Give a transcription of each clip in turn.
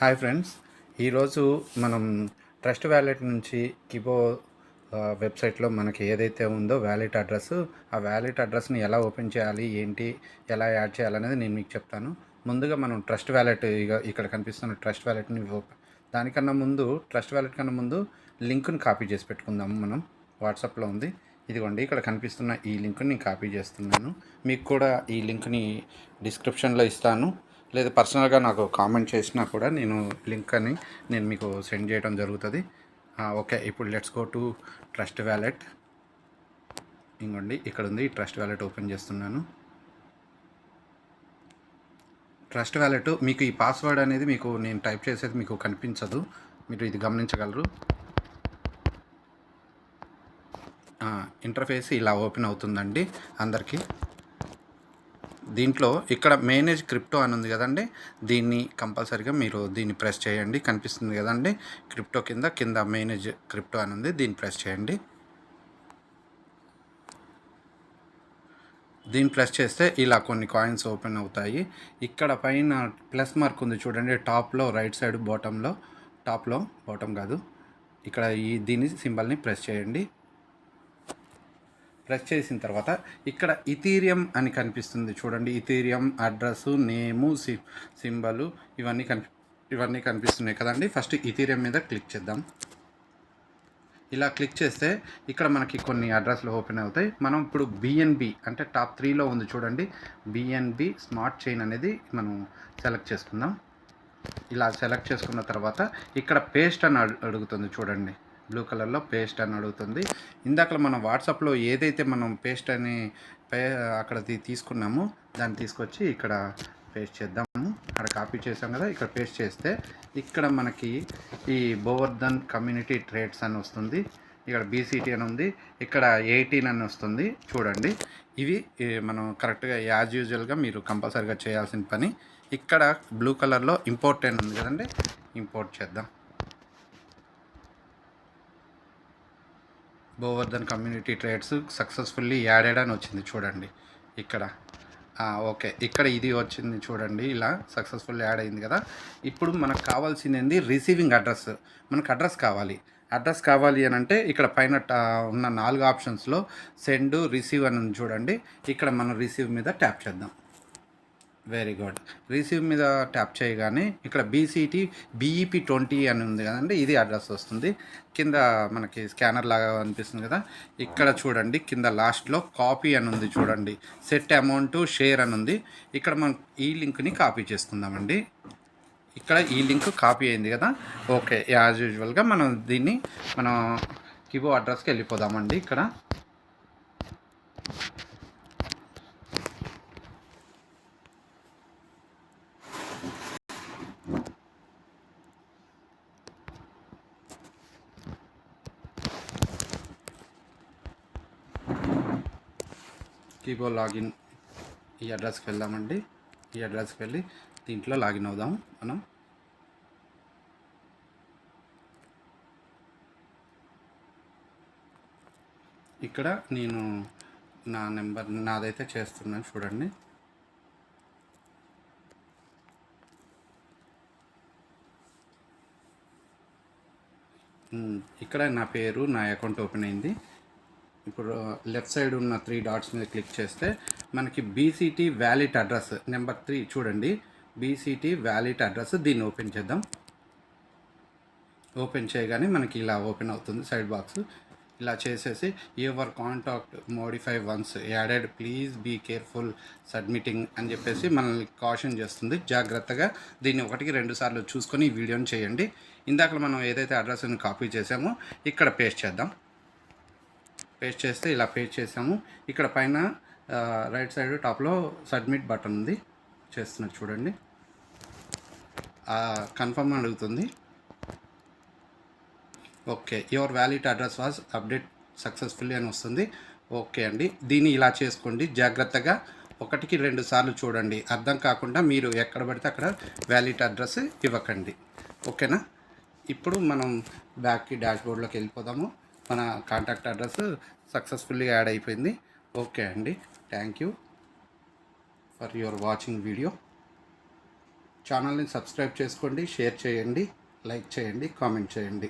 Hi friends, ఈరోజు మనం trust wallet నుంచి కిబో వెబ్సైట్లో మనకి ఏదైతే ఉందో వ్యాలెట్ అడ్రస్, ఆ వ్యాలెట్ అడ్రస్ని ఎలా ఓపెన్ చేయాలి, ఏంటి, ఎలా యాడ్ చేయాలనేది నేను మీకు చెప్తాను. ముందుగా మనం ట్రస్ట్ వ్యాలెట్ ఇక్కడ కనిపిస్తున్న ట్రస్ట్ వ్యాలెట్ని దానికన్నా ముందు ట్రస్ట్ వ్యాలెట్ కన్నా ముందు లింక్ని కాపీ చేసి పెట్టుకుందాము. మనం వాట్సాప్లో ఉంది, ఇదిగోండి ఇక్కడ కనిపిస్తున్న ఈ లింక్ని నేను కాపీ చేస్తున్నాను. మీకు కూడా ఈ లింక్ని డిస్క్రిప్షన్లో ఇస్తాను, లేదా పర్సనల్గా నాకు కామెంట్ చేసినా కూడా లింక్ అని నేను మీకు సెండ్ చేయడం జరుగుతుంది. ఓకే, ఇప్పుడు let's go to trust wallet. ఇంకోండి ఇక్కడ ఉంది, ట్రస్ట్ వ్యాలెట్ ఓపెన్ చేస్తున్నాను. ట్రస్ట్ వ్యాలెట్ మీకు ఈ పాస్వర్డ్ అనేది మీకు నేను టైప్ చేసేది మీకు కనిపించదు, మీరు ఇది గమనించగలరు. ఇంటర్ఫేస్ ఇలా ఓపెన్ అవుతుందండి అందరికీ. దీంట్లో ఇక్కడ మేనేజ్ క్రిప్టో అని ఉంది కదండి, దీన్ని కంపల్సరీగా మీరు దీన్ని ప్రెస్ చేయండి. కనిపిస్తుంది కదండి క్రిప్టో కింద మేనేజ్ క్రిప్టో అని ఉంది, దీన్ని ప్రెస్ చేయండి. దీన్ని ప్రెస్ చేస్తే ఇలా కొన్ని కాయిన్స్ ఓపెన్ అవుతాయి. ఇక్కడ పైన ప్లస్ మార్క్ ఉంది చూడండి, టాప్లో రైట్ సైడ్ బాటంలో, టాప్లో బాటం కాదు, ఇక్కడ దీని సింబల్ని ప్రెస్ చేయండి. ప్రెస్ చేసిన తర్వాత ఇక్కడ ఇథీరియం అని కనిపిస్తుంది చూడండి, ఇథీరియం అడ్రస్, నేము, సింబలు ఇవన్నీ కనిపిస్తున్నాయి కదండి. ఫస్ట్ ఇథీరియం మీద క్లిక్ చేద్దాం. ఇలా క్లిక్ చేస్తే ఇక్కడ మనకి కొన్ని అడ్రస్లు ఓపెన్ అవుతాయి. మనం ఇప్పుడు బిఎన్బి అంటే టాప్ 3లో ఉంది చూడండి, బిఎన్బి స్మార్ట్ చైన్ అనేది మనం సెలెక్ట్ చేసుకుందాం. ఇలా సెలెక్ట్ చేసుకున్న తర్వాత ఇక్కడ పేస్ట్ అని అడుగుతుంది చూడండి, బ్లూ కలర్లో పేస్ట్ అని అడుగుతుంది. ఇందాక మనం వాట్సాప్లో ఏదైతే మనం పేస్ట్ అని అక్కడ తీసుకున్నామో దాన్ని తీసుకొచ్చి ఇక్కడ పేస్ట్ చేద్దాము. అక్కడ కాపీ చేసాం కదా, ఇక్కడ పేస్ట్ చేస్తే ఇక్కడ మనకి ఈ గోవర్ధన్ కమ్యూనిటీ ట్రేడ్స్ అని వస్తుంది, ఇక్కడ బీసీటీ అని ఉంది, ఇక్కడ 18 అని వస్తుంది చూడండి. ఇవి మనం కరెక్ట్గా యాజ్ యూజువల్గా మీరు కంపల్సరీగా చేయాల్సిన పని. ఇక్కడ బ్లూ కలర్లో ఇంపోర్ట్ అని ఉంది కదండి, ఇంపోర్ట్ చేద్దాం. Govardhan community trades successfully added అని వచ్చింది చూడండి ఇక్కడ. ఓకే, ఇక్కడ ఇది వచ్చింది చూడండి, ఇలా సక్సెస్ఫుల్ యాడ్ అయింది కదా. ఇప్పుడు మనకు కావాల్సింది రిసీవింగ్ అడ్రస్. మనకు అడ్రస్ కావాలి అని అంటే ఇక్కడ పైన ఉన్న 4 ఆప్షన్స్లో సెండ్, రిసీవ్ అని ఉంది చూడండి. ఇక్కడ మనం రిసీవ్ మీద ట్యాప్ చేద్దాం. వెరీ గుడ్, రిసీవ్ మీద ట్యాప్ చేయగానే ఇక్కడ బీసీటీ బీఈపీ 20 అని ఉంది కదండి, ఇది అడ్రస్ వస్తుంది. కింద మనకి స్కానర్ లాగా అనిపిస్తుంది కదా, ఇక్కడ చూడండి కింద లాస్ట్లో కాపీ అని ఉంది చూడండి, సెట్ అమౌంట్ షేర్ అని ఉంది. ఇక్కడ మనం ఈ లింక్ని కాపీ చేసుకుందామండి. ఇక్కడ ఈ లింక్ కాపీ అయింది కదా. ఓకే, యాజ్ యూజువల్గా మనం దీన్ని కిబో అడ్రస్కి వెళ్ళిపోదామండి. ఇక్కడ కీబో లాగిన్ ఈ అడ్రస్కి వెళ్దామండి. ఈ అడ్రస్కి వెళ్ళి దీంట్లో లాగిన్ అవుదాం మనం. ఇక్కడ నేను నా నెంబర్ నాదైతే చేస్తున్నాను చూడండి. ఇక్కడ నా పేరు, నా అకౌంట్ ఓపెన్ అయింది. ఇప్పుడు లెఫ్ట్ సైడ్ ఉన్న 3 డాట్స్ మీద క్లిక్ చేస్తే మనకి బీసీటీ వ్యాలిడ్ అడ్రస్ నెంబర్ 3 చూడండి, బీసీటీ వ్యాలిడ్ అడ్రస్. దీన్ని ఓపెన్ చేద్దాం. ఓపెన్ చేయగానే మనకి ఇలా ఓపెన్ అవుతుంది సైడ్ బాక్స్. ఇలా చేసేసి your contact modify once added, please be careful submitting అని చెప్పేసి మనల్ని కాషన్ చేస్తుంది. జాగ్రత్తగా దీన్ని 1-2 సార్లు చూసుకొని ఈ వీడియోని చేయండి. ఇందాక మనం ఏదైతే అడ్రస్ని కాపీ చేసామో ఇక్కడ పేస్ట్ చేద్దాం. పేస్ట్ చేస్తే ఇలా పేస్ట్ చేసాము. ఇక్కడ పైన రైట్ సైడ్ టాప్లో సబ్మిట్ బటన్ ఉంది, చేస్తున్నది చూడండి. కన్ఫర్మ్ అడుగుతుంది. Okay, your valid address was update successfully అని వస్తుంది. ఓకే అండి, దీన్ని ఇలా చేసుకోండి. జాగ్రత్తగా 1-2 సార్లు చూడండి, అర్థం కాకుండా మీరు ఎక్కడ పడితే అక్కడ వ్యాలిడ్ అడ్రస్ ఇవ్వకండి. ఓకేనా? ఇప్పుడు మనం బ్యాక్కి డాష్బోర్డ్లోకి వెళ్ళిపోదాము. మన కాంటాక్ట్ అడ్రస్ సక్సెస్ఫుల్లీ యాడ్ అయిపోయింది. ఓకే అండి, thank you for your watching video. ఛానల్ని సబ్స్క్రైబ్ చేసుకోండి, షేర్ చేయండి, లైక్ చేయండి, కామెంట్ చేయండి.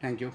Thank you.